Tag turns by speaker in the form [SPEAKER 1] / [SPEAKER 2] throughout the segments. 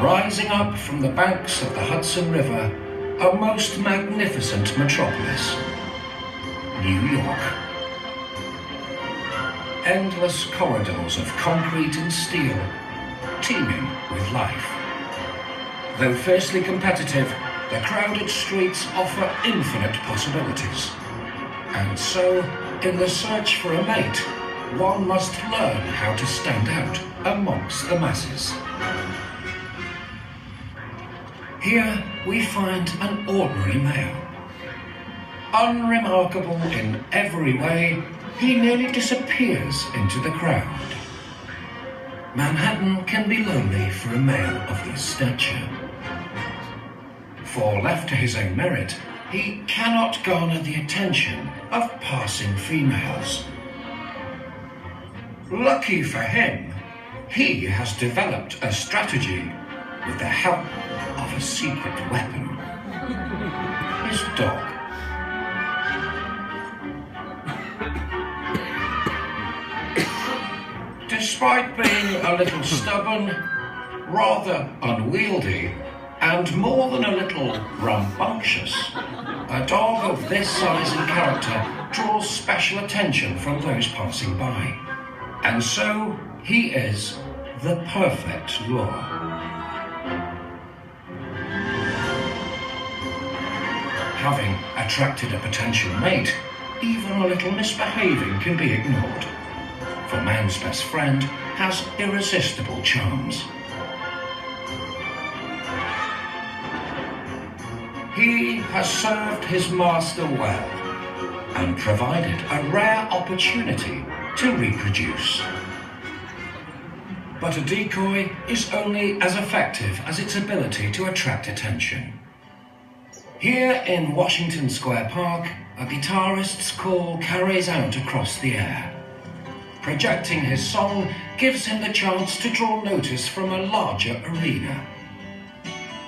[SPEAKER 1] rising up from the banks of the Hudson River, a most magnificent metropolis, New York. Endless corridors of concrete and steel, teeming with life. Though fiercely competitive, the crowded streets offer infinite possibilities. And so, in the search for a mate, one must learn how to stand out amongst the masses. Here we find an ordinary male. Unremarkable in every way, he nearly disappears into the crowd. Manhattan can be lonely for a male of his stature. For left to his own merit, he cannot garner the attention of passing females. Lucky for him, he has developed a strategy with the help of a secret weapon. His dog. Despite being a little stubborn, rather unwieldy, and more than a little rambunctious, a dog of this size and character draws special attention from those passing by. And so he is the perfect lure. Having attracted a potential mate, even a little misbehaving can be ignored, for man's best friend has irresistible charms. He has served his master well and provided a rare opportunity to reproduce. But a decoy is only as effective as its ability to attract attention. Here in Washington Square Park, a guitarist's call carries out across the air. Projecting his song gives him the chance to draw notice from a larger arena.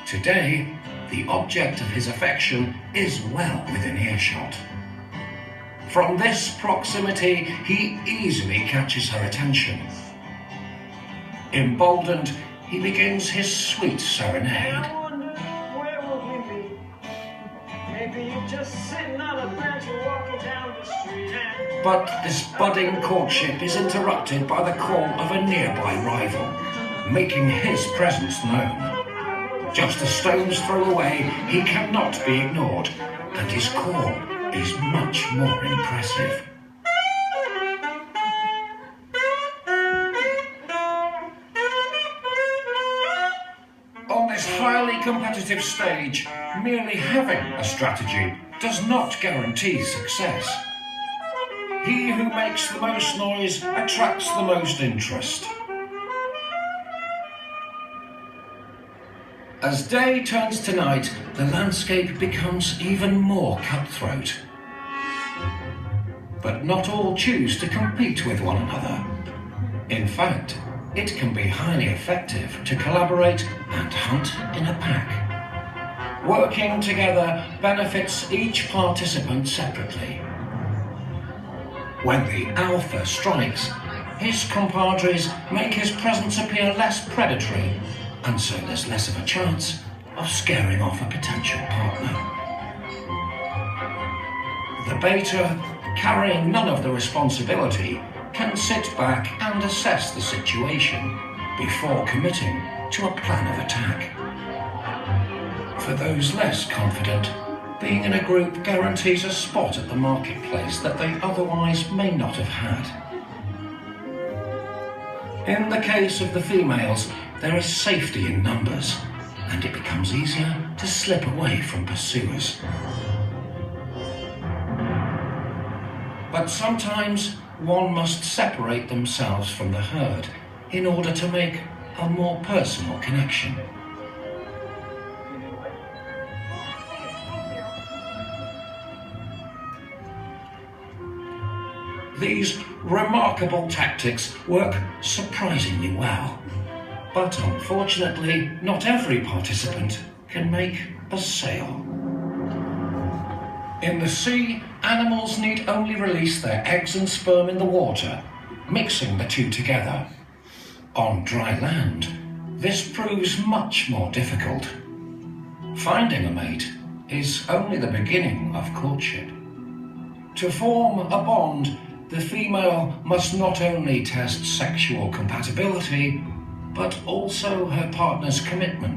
[SPEAKER 1] Today, the object of his affection is well within earshot. From this proximity, he easily catches her attention. Emboldened, he begins his sweet serenade.
[SPEAKER 2] I wonder, where will we meet? Maybe you're just sitting on a bench or walking down the street and...
[SPEAKER 1] But this budding courtship is interrupted by the call of a nearby rival, making his presence known. Just a stone's throw away, he cannot be ignored, and his call is much more impressive. On this highly competitive stage, merely having a strategy does not guarantee success. He who makes the most noise attracts the most interest. As day turns to night, the landscape becomes even more cutthroat. But not all choose to compete with one another. In fact, it can be highly effective to collaborate and hunt in a pack. Working together benefits each participant separately. When the alpha strikes, his compadres make his presence appear less predatory, and so there's less of a chance of scaring off a potential partner. The beta, carrying none of the responsibility, can sit back and assess the situation before committing to a plan of attack. For those less confident, being in a group guarantees a spot at the marketplace that they otherwise may not have had. In the case of the females, there is safety in numbers, and it becomes easier to slip away from pursuers. But sometimes one must separate themselves from the herd in order to make a more personal connection. These remarkable tactics work surprisingly well. But unfortunately, not every participant can make a sale. In the sea, animals need only release their eggs and sperm in the water, mixing the two together. On dry land, this proves much more difficult. Finding a mate is only the beginning of courtship. To form a bond, the female must not only test sexual compatibility, but also her partner's commitment